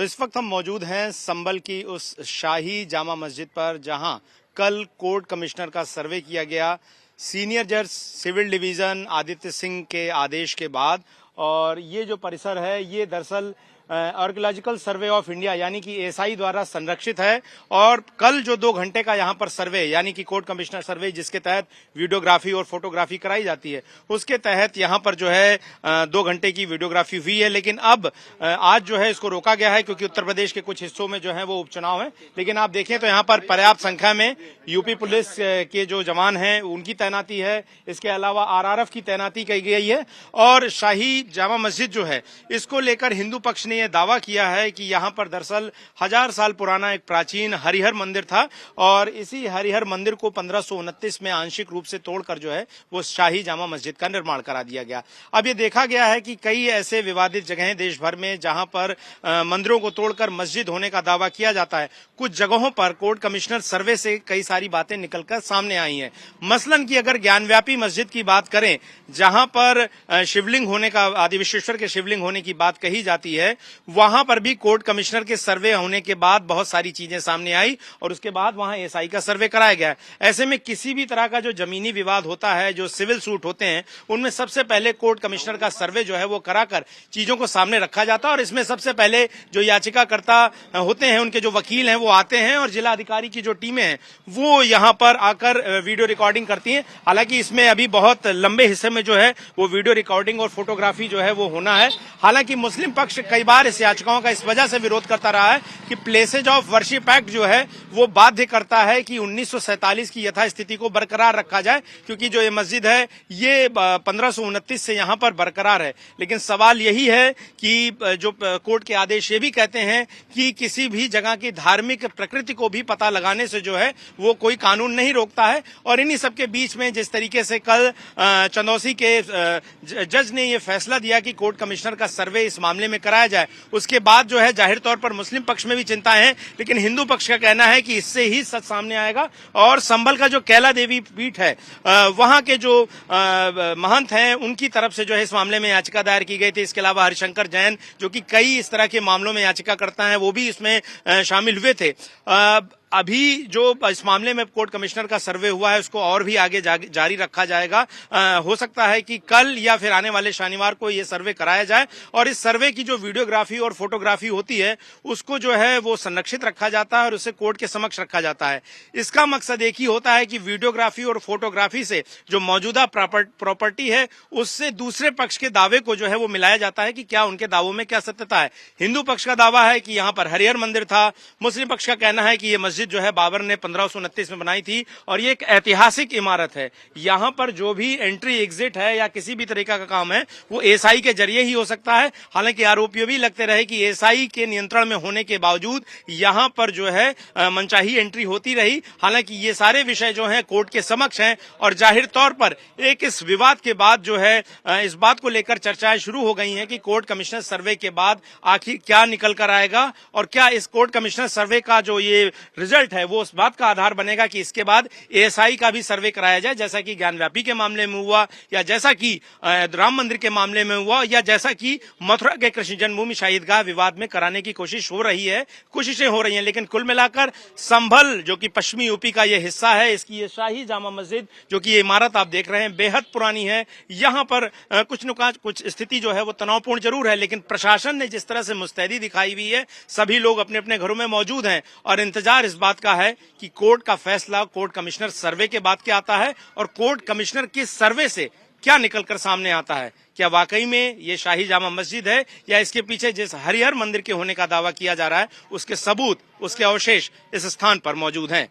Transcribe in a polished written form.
तो इस वक्त हम मौजूद हैं संभल की उस शाही जामा मस्जिद पर जहां कल कोर्ट कमिश्नर का सर्वे किया गया सीनियर जज सिविल डिवीजन आदित्य सिंह के आदेश के बाद। और ये जो परिसर है ये दरअसल आर्कियोलॉजिकल सर्वे ऑफ इंडिया यानी कि एएसआई द्वारा संरक्षित है। और कल जो 2 घंटे का यहाँ पर सर्वे यानी कि कोर्ट कमिश्नर सर्वे जिसके तहत वीडियोग्राफी और फोटोग्राफी कराई जाती है उसके तहत यहाँ पर जो है 2 घंटे की वीडियोग्राफी हुई है। लेकिन अब आज जो है इसको रोका गया है क्योंकि उत्तर प्रदेश के कुछ हिस्सों में जो है वो उपचुनाव है। लेकिन आप देखें तो यहाँ पर पर्याप्त संख्या में यूपी पुलिस के जो जवान हैं उनकी तैनाती है, इसके अलावा आरआरएफ की तैनाती की गई है। और शाही जामा मस्जिद जो है इसको लेकर हिंदू पक्ष ने यह दावा किया है कि यहाँ पर दरअसल 1000 साल पुराना एक प्राचीन हरिहर मंदिर था और इसी हरिहर मंदिर को 1529 में आंशिक रूप से तोड़कर जो है वो शाही जामा मस्जिद का निर्माण करा दिया गया। अब ये देखा गया है कि कई ऐसे विवादित जगहें देश भर में जहां पर मंदिरों को तोड़कर मस्जिद होने का दावा किया जाता है, कुछ जगहों पर कोर्ट कमिश्नर सर्वे से कई सारी बातें निकलकर सामने आई हैं। मसलन की अगर ज्ञानव्यापी मस्जिद की बात करें जहां पर शिवलिंग होने का आदि विश्वेश्वर के शिवलिंग होने की बात कही जाती है, वहां पर भी कोर्ट कमिश्नर के सर्वे होने के बाद बहुत सारी चीजें सामने आई और उसके बाद वहां एएसआई का सर्वे कराया गया। ऐसे में किसी भी तरह का जो जमीनी विवाद होता है, जो सिविल सूट होते हैं, उनमें सबसे पहले कोर्ट कमिश्नर का सर्वे जो है वो कराकर चीजों को सामने रखा जाता है। और इसमें सबसे पहले जो याचिकाकर्ता होते हैं, उनके जो वकील हैं वो आते हैं और जिला अधिकारी की जो टीमें हैं वो यहाँ पर आकर वीडियो रिकॉर्डिंग करती हैं। हालांकि इसमें अभी बहुत लंबे हिस्से में जो है वो वीडियो रिकॉर्डिंग और फोटोग्राफी जो है वो होना है। हालांकि मुस्लिम पक्ष कई बार इस याचिकाओं का इस वजह से विरोध करता रहा है कि प्लेसेज ऑफ वर्शिप एक्ट जो है वो बाध्य करता है कि 1947 की यथास्थिति को बरकरार रखा जाए, क्योंकि जो ये मस्जिद है ये 1529 से यहाँ पर बरकरार है। लेकिन सवाल यही है कि जो कोर्ट के आदेश ये भी कहते हैं कि किसी भी जगह की धार्मिक प्रकृति को भी पता लगाने से जो है वो कोई कानून नहीं रोकता है। और इन्हीं सबके बीच में जिस तरीके से कल चंदौसी के जज ने ये फैसला दिया कि कोर्ट कमिश्नर का सर्वे इस मामले में कराया जाए, उसके बाद जो है जाहिर तौर पर मुस्लिम पक्ष में भी चिंता है। लेकिन हिंदू पक्ष का कहना है कि इससे ही सच सामने आएगा। और संभल का जो कैला देवी पीठ है वहां के जो महंत हैं उनकी तरफ से जो है इस मामले में याचिका दायर की गई थी। इसके अलावा हरिशंकर जैन जो कि कई इस तरह के मामलों में याचिका करता है वो भी इसमें शामिल हुए थे। अभी जो इस मामले में कोर्ट कमिश्नर का सर्वे हुआ है उसको और भी आगे जारी रखा जाएगा। हो सकता है कि कल या फिर आने वाले शनिवार को ये सर्वे कराया जाए और इस सर्वे की जो वीडियोग्राफी और फोटोग्राफी होती है उसको जो है वो संरक्षित रखा जाता है और उसे कोर्ट के समक्ष रखा जाता है। इसका मकसद एक ही होता है कि वीडियोग्राफी और फोटोग्राफी से जो मौजूदा प्रॉपर्टी है उससे दूसरे पक्ष के दावे को जो है वो मिलाया जाता है कि क्या उनके दावों में क्या सत्यता है। हिंदू पक्ष का दावा है कि यहाँ पर हरिहर मंदिर था, मुस्लिम पक्ष का कहना है कि ये मस्जिद जो है बाबर ने 1529 में बनाई थी और ये एक ऐतिहासिक इमारत है। यहां पर जो भी एंट्री एग्जिट है या किसी भी तरीका का काम है वो एएसआई के जरिए ही हो सकता है। हालांकि आरोपी भी लगते रहे कि एएसआई के नियंत्रण में होने के बावजूद यहां पर जो है मनचाही एंट्री होती रही। हालांकि ये सारे विषय जो हैं कोर्ट के समक्ष हैं और जाहिर तौर पर एक इस विवाद के बाद जो है इस बात को लेकर चर्चाएं शुरू हो गई हैं कि कोर्ट कमिश्नर सर्वे के बाद आखिर क्या निकल कर आएगा और क्या इस कोर्ट कमिश्नर सर्वे का जो ये रिजल्ट है वो उस बात का आधार बनेगा कि इसके बाद एएसआई का भी सर्वे कराया जाए, जैसा कि ज्ञानव्यापी के मामले में हुआ या जैसा कि राम मंदिर के मामले में हुआ या जैसा कि मथुरा के कृष्ण जन्मभूमि शाही ईदगाह विवाद में कराने की कोशिशें हो रही हैं। लेकिन कुल मिलाकर संभल जो कि पश्चिमी यूपी का ये हिस्सा है, इसकी ये शाही जामा मस्जिद जो कि ये इमारत आप देख रहे हैं बेहद पुरानी है। यहाँ पर कुछ स्थिति जो है वो तनावपूर्ण जरूर है, लेकिन प्रशासन ने जिस तरह से मुस्तैदी दिखाई हुई है, सभी लोग अपने अपने घरों में मौजूद हैं और इंतजार इस बात का है कि कोर्ट का फैसला कोर्ट कमिश्नर सर्वे के बाद क्या आता है और कोर्ट कमिश्नर के सर्वे से क्या निकलकर सामने आता है। क्या वाकई में ये शाही जामा मस्जिद है या इसके पीछे जिस हरिहर मंदिर के होने का दावा किया जा रहा है उसके सबूत, उसके अवशेष इस स्थान पर मौजूद हैं।